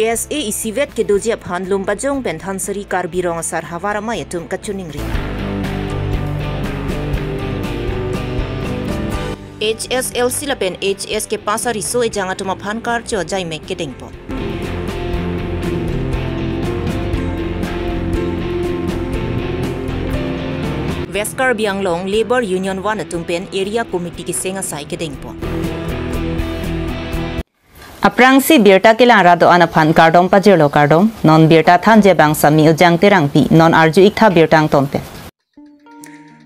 KSA isivet ke doji aphan lumbajong ben thansari karbirong asar hawarama yatum kachuningri. HSLC lapen HS ke pasari so ejanga tuma phan kar cho jai mek ke dengpo. Veskar Bianglong Labor Union 1 atumpen area committee ki senga sai ke dengpo. Aprang si birta kilang rado ana phan kardom pajelo kardom non birta thanje bang sami ujang terang pi non arju ikha birtang tompe.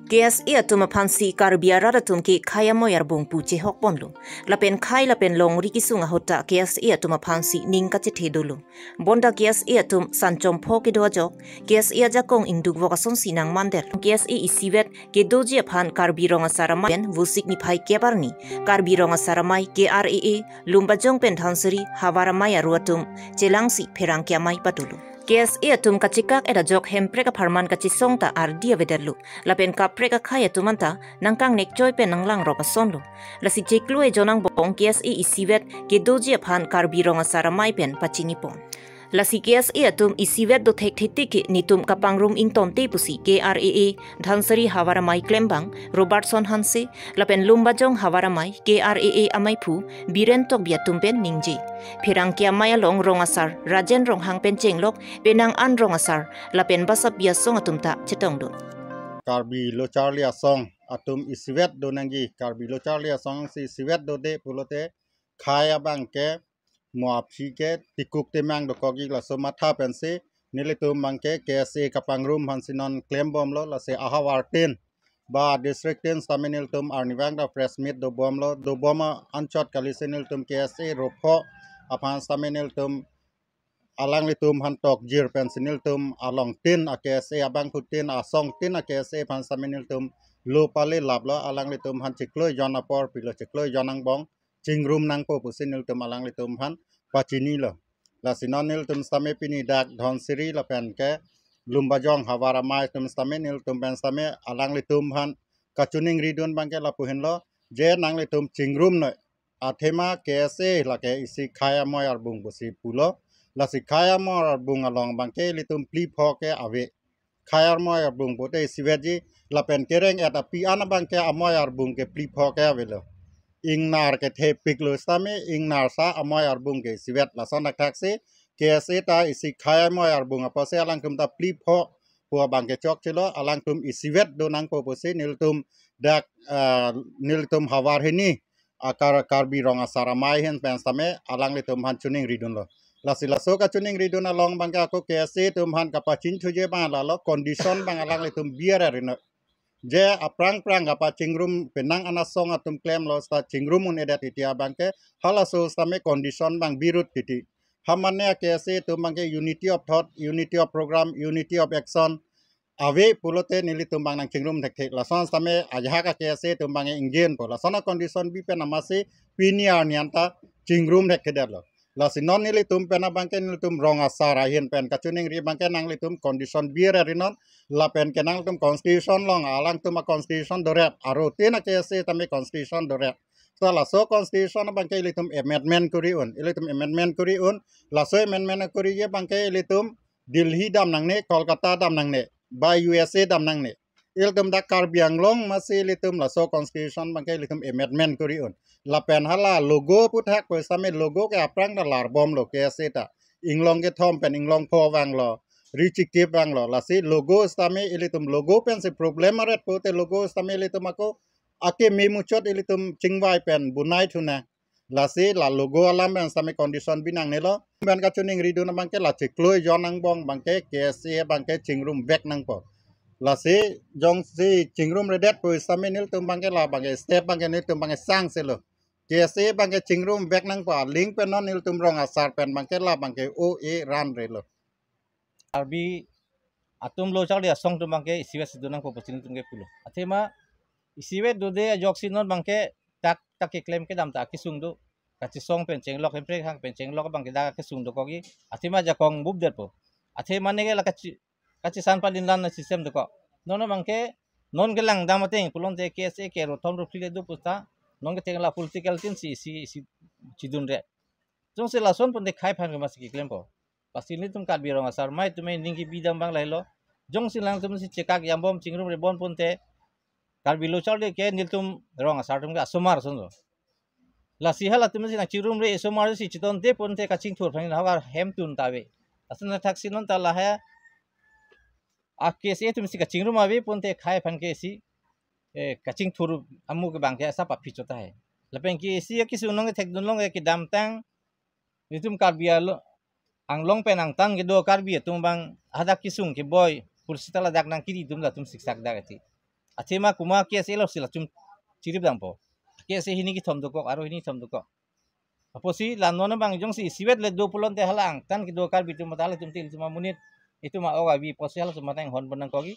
KSA atuma phansi karbiara ratum ki khaya moyar bongpu che hokponlu lapen khai lapen long ri kisunga hota KSA atuma phansi ningka che thedulu bonda KSA atum sanchom pho ke dojo KSA jakong induk vokason sinang mander KSA isivet ke doji aphan karbirong asarama pen vusik ni phai kebarni karbirong asaramai KRAA lumbajong pen thansari hawaramai aruatum chelangsi pherang kyamai patulu KSA atum kachikak era jok hempreka pharman kachisong ta ardia vederlu lapen kapreka khaya tumanta nangkang nekjoy pe nanglang ropa sonlu lasi cheklu e jonang bong KSA isivet ke doji aphan karbirong asaramai pen pachinipon lasi KSA atum isivet do thek thiti nitum kapangrum ington te pusi KRAA dhansari hawaramai klembang Robertson Hanse lapen lumbajong hawaramai KRAA amaipu birentok biatumpen ningji Pirang kia maya long rongasar rajen rong hang pen chenglok penang an rongasar lapen basap biasong atumta chetongdo Karbi lo Charlie asong atum isivet do nangi karbi lo Charlie asong si isivet do de pulote khaya bangke muapsi ke tikuk temang do kogi la so matha pensi nilitum bangke KSA kapangrum hansinon claim bom lo la se ahawartin ba district ten staminil tum arnivang da press meet do bom lo do boma anchot kalisenil tum KSA ropho apan staminil tum alang litum hantok jir pensinil tum along tin a KSA abang putin asong tin a KSA pan staminil tum lo pale lablo alang litum han chikloi jon apor pilo chikloi jonang bong chingrum nang po pusinil tum alang litum han pachini lo la sinonil tum stame pini dak dhon siri la pen ke lumbajong hawaramai tum stame nil tum pen stame alang litum han kachuning ridun bangke la puhin lo je nang litum chingrum no athema KSA la ke isi khaya moy arbung busi pulo la si khaya moy arbung along bangke litum pli phoke ave khaya moy arbung bote siveji la pen kereng eta pi ana bangke amoy arbung ke pli phoke ave lo ingnar ke the piklo stame ingnar sa amoy arbung ke sivet la sona taxi KSA ta isi khaya moy arbung apose alang tum ta pli pho pu bangke chok chelo alang tum isivet do nang po pose niltum dak niltum hawar hini akar karbi rong asaramai hen pensame alang litum han chuning ridun lo lasila so ka chuning ridun along bangka ko KSA tum han kapachin thuje ba la lo condition bang alang litum biara rino je aprang prang apa chingrum penang anasong atum claim lo sta chingrum un edat itia bangke hala so stame condition bang birut titi hamane KSA tum bangke unity of thought unity of program unity of action ave pulote nili tumbang nang chingrum thek thek lason stame ajha ka KSA tumbang ingen po lasona condition bi pe namase pinia nianta chingrum thek kheder lo lasinon nili tum pena bangke nili tum rong asara hien pen kachuning ri bangke nang li tum condition bier rinon la pen kenang tum constitution long alang tum constitution dorep aro tena KSA tame constitution dorep so la so constitution bangke li tum amendment kuri un li tum amendment kuri un la so amendment kuri ye bangke li tum Delhi dam nang ne Kolkata dam nang ne by USA dam nang ne iltum da karbiang long masih litum la so constitution bangkai litum amendment kuri un la pen hala logo puthak ko same logo ke aprang da lar bom lo KSA ta inglong ke thom pen inglong pho wang lo richi ke wang lo la si logo same ilitum logo pen se problem aret pote logo same litum ako ake memuchot ilitum chingwai pen bunai thuna la si la logo alam pen same condition binang ne lo ban ka chuning ridun bangke la chikloi jonang bong bangke KSA bangke chingrum bek nang po la si jong si chingrum redet po same nil tum bangke la bangke step bangke nil tum bangke sang se lo KSA bangke chingrum bek nang po link pen non nil tum rong asar pen bangke la bangke OA ran re lo arbi atum lo chakli asong tum bangke isiwe sidunang po pusin tum ke pulo athema isiwe dode joksinon bangke tak ke claim ke dam ta kisung do kachisong pen chenglok hempre hang pen chenglok bangke da kisung do kogi athema jakong bub der po athema ne ge la kachisan palin lan system do ko nono bangke non gelang damateng pulon te KSA ke ro thom ro file do pusta non ke tengla political tin si chidun re jong se lason pun de khai phan ke mas ki klem po pasti ni tum kat bi rong asar mai tum ning ki bidam bang lai lo jong si lang tum si cekak yam bom chingrum re bon pun te kar bi lo chal de ke nil tum rong asar tum ga somar son lo la si hala tum si na chingrum re somar si chiton de pun te ka ching thur phang na ha hem tun ta we asna thak sinon ta la ha a ke se tum si ka chingrum ave pun te khai phan ke si kaching thur amu ke bang ke sa pa phichota hai lapeng ki si ki su nong thek dun long ki dam tang nitum kar bia lo ang long pen ang tang ke do kar bia tum bang hadak ki sung ke boy pursitala dak nang kiri tum la tum siksak dak ati achema kuma ke se lo sila tum chirip dang po ke se hini ki thom do ko aro hini thom do ko apo si lan no na bang jong si siwet le do pulon te halang tan ki do kar bi tum matala tum til tuma munit itu ma oga bi posial sumatang hon benang kogi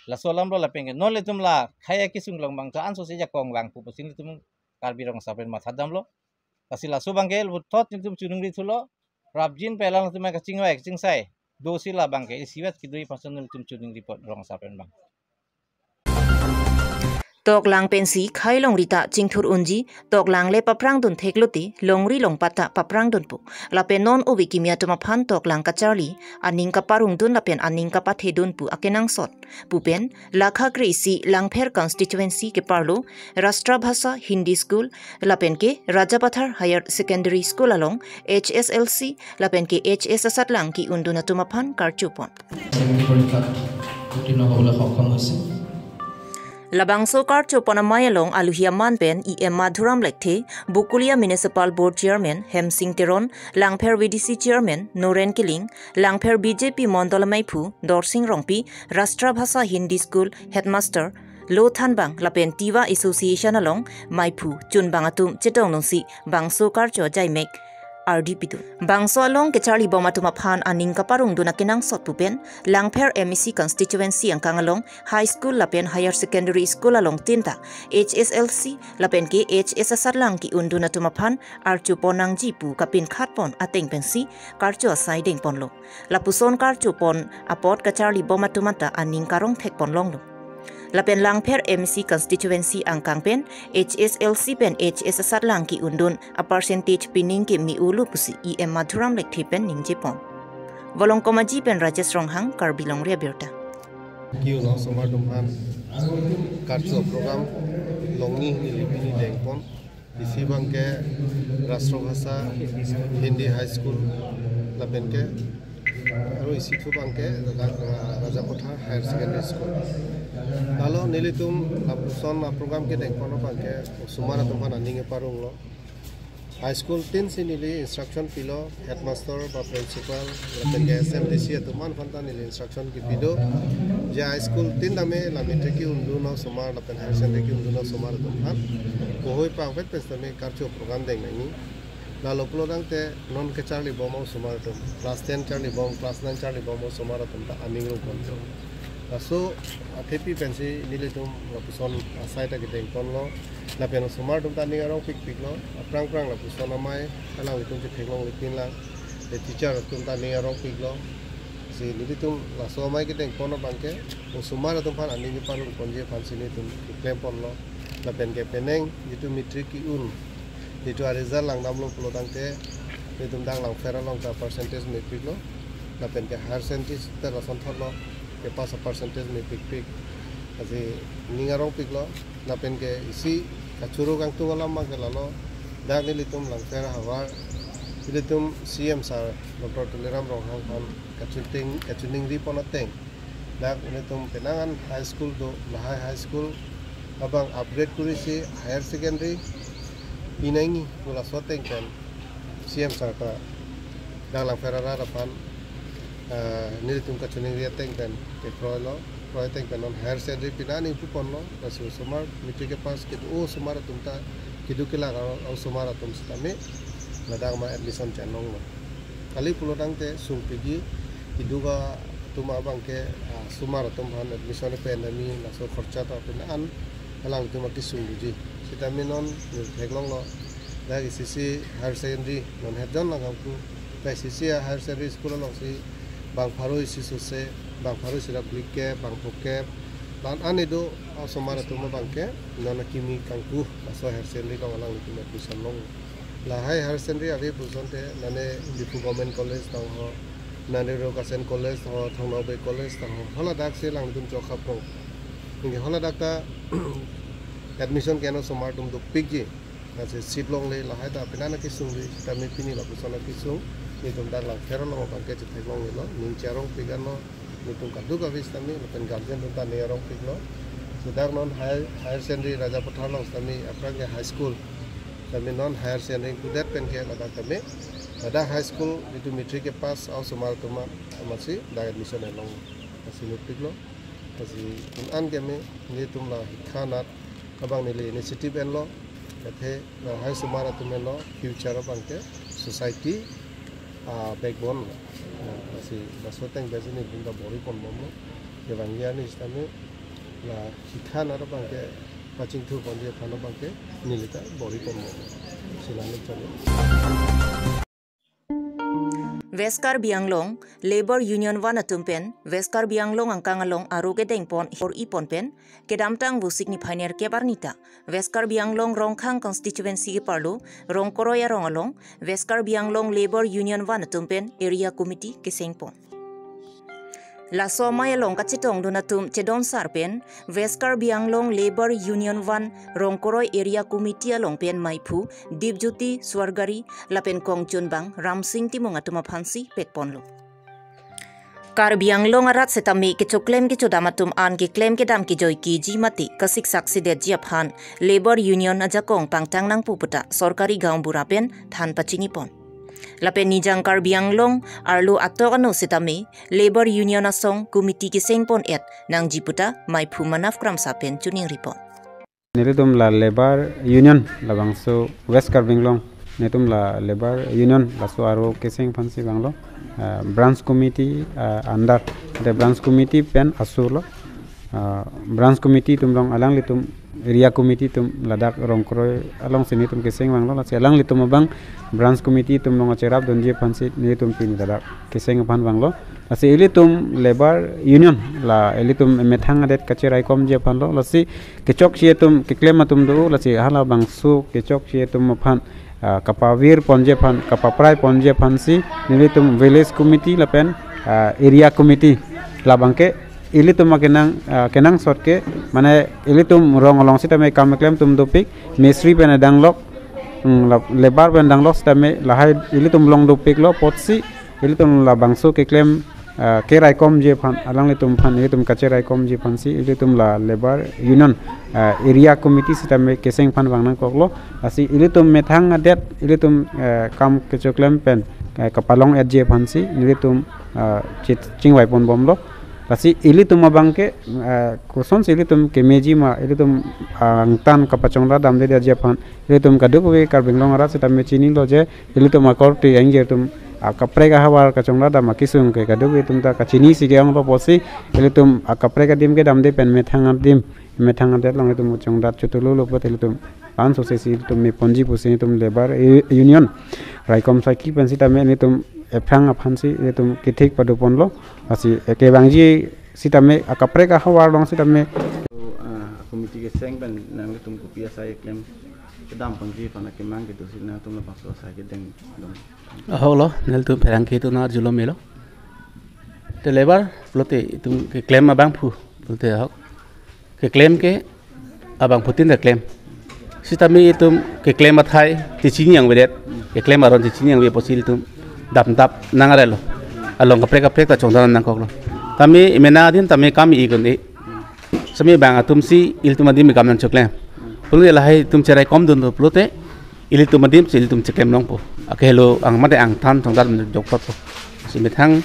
la solam lo la pengen no le tum la khaya ki sung long bang to an so se ja kong bang pu posin tum kar bi rong sapen ma thadam lo kasi la so bang ke thot tum chunung ri thulo rabjin pelang tum ka chingwa ek ching sai do sila bang ke siwet ki dui personal tum chunung ri pot rong sapen bang tok lang pensi khai long rita chingthur unji tok lang le paprang dun thekluti longri long pata paprang dun pu lapen non ubi kimia tuma phan tok lang ka charli aning ka parung dun lapen aning ka pathe dun pu akenang sot pupen lakha krisi langpher constituency ke parlo rashtra bhasha hindi school lapen ke rajapathar higher secondary school along HSLC lapen ke HS satlang ki unduna tuma phan karchupon Labang Sokar Chopana Mayalong Aluhia Manpen EM Madhuram Lekte Bukulia Municipal Board Chairman Hem Singh Teron Langpher VDC Chairman Noren Kiling Langpher BJP Mondala Maipu Dorsing Rongpi Rashtra Bhasha Hindi School Headmaster Lo Thanbang Lapen Tiva Association along Maipu Chunbangatum Chetong Nungsi Bang Sokar Cho Jaimek RDP tu bangso along ke Charlie Bomatuma Phan aning kaparung duna kinang sot pupen Langpher MEC constituency ang kangalong high school lapen higher secondary school along tinta HSLC lapen ke HS sarlang ki unduna tumaphan archu ponang jipu kapin khatpon ateng pensi karcho siding ponlo lapuson karcho pon apot ka Charlie Bomatumata aning karong thek ponlong lo Lapen Langpher MC constituency ang kangpen HSLC pen HS sarlang ki undun a percentage pining ki miulu pusi EM Madhuram Lekthi pen ningjepon Volong komaji pen Rajesh Ronghang Karbilong ria berta Kiu no somar dumhan karcho program longi nilipini dengpon isi bangke Rashtra Bhasha Hindi High School lapen ke aro isi thu bangke Rajapathar Higher Secondary School Kalau nilitum lapuson program ke dengpon bangke sumara tumhan aninge parung lo high school tin sinili instruction pilo headmaster ba principal lapen ke SMDC atuman phanta nili instruction ki pido je high school tin dame lamite ki undu no sumar lapen higher secondary ki undu no sumar tumhan kohoi pangpet pestame karcho program deng nani lalu pulo dangte non ke Charlie Bomo sumar tum class 10 Charlie Bom class 9 Charlie Bomo sumar tum ta aning ro konjo so athepi pensi nilitum lapuson asai ta gideng konlo lapen sumar tum ta ningarong pik lo aprang prang lapuson amai alang itum je pheklong lipin lang the teacher tum ta ningarong pik lo si nilitum la so amai gideng kono bangke sumar tum pan aning parung konje fansi ni tum klem pon lo lapen ke peneng itu matric ki un itu result lang namlo pulo dangte nitum dang lang fera long ta percentage matric lo lapen ke higher secondary ta rason tholo के पास परसेंटेज में पिक अजे निंगारों पिक लो नापेन के इसी कचुरो गंग तुम वाला मांग लालो दाग निली तुम लंगफेर हवार निली तुम CM सर डॉक्टर तुलेराम रोहंग खान कचुनिंग रिपोनतेंग दाग निली तुम पेनांगन हाई स्कूल दो लहाई high school abang upgrade kurisi higher secondary pinangi mula soteng kan CM sar ka dalam ferara depan nilitum kacuning dia teng kan ke proyek teng kan non higher secondary pinani pupon lo kasu sumar mitri ke pas kitu sumar tumta kidu kila au sumar tum stame ladang ma admission chanong lo kali pulo dang te sumpigi kidu ga tuma bang ke sumar tum han admission pe nami naso kharcha ta pinan alang tuma kisung buji sita minon theklong lo dagi sisi higher secondary non hedon la gam ku tai sisi higher secondary school lo si bang pharu isi suse bang pharu sira blike bang poke ban anido somara tuma bangke nona kimi kangku aso higher secondary ka walang tuma admission long lahai higher secondary abi buzonte nane dipu government college tang ho nane rokasen college ho thongnaube college tang ho hola dak se lang dum chokha pro ngi hola dak ta admission keno somar dum duk pigi ase seat long le lahai ta pinana ki sungli tami pini la busona ki sung ni dum dak lang fero long bangke chithai long lo ning charong pigano ni tum kaduk avis tami pen guardian dum ta ne rong piglo sudah non higher secondary Raja Putra long kami aprang ke high school kami non higher secondary kudat pen ke ada high school itu matric ke pas au semar tuma masih da admission long masih nutik lo masih an kami ni tumla khanat abang nilai initiative en lo kate high semar tumen lo future bangke society backbone masih basoteng bezini bunda bori kon momo evanglia ni istame la hikhan ar bangke paching thu bonje phano bangke nilita bori komo silane chale Veskar Bianglong Labor Union Wan atumpen Veskar Bianglong angkangalong aruge dengpon or ipon pen kedamtang busik ni pioneer ke barnita Veskar Bianglong rongkhang constituency ke parlo rongkoroya rongalong Veskar Bianglong Labor Union Wan atumpen area committee ke sengpon La somaya long kachitong donatum chedon sarpen Veskar Bianglong Labor Union 1 Rongkoroi Area Committee along pen Maipu Dibjuti Swargari lapen kong chunbang Ramsing timong atuma phansi pekponlo Kar Bianglong arat setami ke choklem ke chodamatum an ke claim ke dam ki joy ki jimati kasik saksi de jiaphan Labor Union ajakong pangtang nang puputa sorkari gaung burapen than pachini pon Lapen nijang Kar Bianglong arlo atokano sitami Labor Union asong committee ki sengpon et nang jiputa mai phumanaf kram sapen tuning report Neritum la Labor Union labangso West Kar Bianglong netum la Labor Union laso aro keseng phansi banglo branch committee under the branch committee pen asulo branch committee tumlong alang litum area committee tum ladak rongkroi along sini tum keseng banglo la alang litum bang branch committee tum long acerap donje pansit ni tum pin dadak keseng pan banglo asi elitum Labor Union la elitum methang adet kacerai kom je panlo lasi kechok sie tum keklem tum do lasi hala bangsu kechok sie tum phan kapawir ponje phan kapaprai ponje phansi nilitum village committee la pen area committee la bangke ilitum kenang sotke mane ilitum rong along sitame kam klem tum dopik mesri pen danglok lebar pen danglok sitame lahai ilitum long dopik lo potsi ilitum la bangsu ke klem ke raikom je phan alang litum phan ilitum kache raikom je phansi ilitum la Labor Union area committee sitame keseng phan bangnang koklo asi ilitum methang adet ilitum kam ke choklem pen kapalong et je phansi ilitum chingwai pon bomlo Kasi ilitum abangke koson ilitum kemeji ma ilitum angtan kapachongla damde dia Japan ilitum kadukwe Kar Bianglong arat sitame chini loje ilitum akorti angjetum akaprega hawar kachongla dam kisung ke kadukwe tumta kachini sigeang lo posi ilitum akaprega dim ke damde pen methang det long ilitum chongdat chutulu lo pot ilitum an sosesi ilitum me ponji pusi ilitum Labor Union raikom saki pensitame ilitum Efrang aphansi ilitum kithik padupon lo asi ke bangji sitame akaprega hawar long sitame committee ke seng ban nang tum ko pia sai klem kedam pangji pana ke mang gitu sina tum la pakso sai ke deng dong holo nel tu perang ke tu na julo melo te Labor plote tum ke claim abang phu plote hok ke claim ke abang putin de claim sitame tum ke claim athai ti chini yang vedet ke claim aron ti chini yang ve posil tum dap nangarelo along kaprek ta chongdan nang koklo tami imena din tami kami igoni sami bang atumsi iltumadim gamnan chokle pulge lahai tum cherai kom dun plote iltumadim siltum chekem longpo akelo ang mate ang than chongdan jokpot po simethang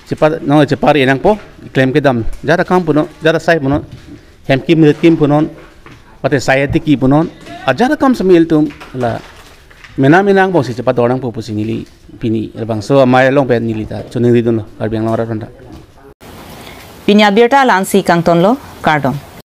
cepat no cepari enang po claim ke dam jara kam puno jara sai puno hem kim punon pate sayati ki punon ajara kam sami iltum la menang bong si cepat orang po pusi nili pini bang so amai long pen nili ta chuning ridun Kar Bianglong arat panda Pinya birta lansi kangton lo kardom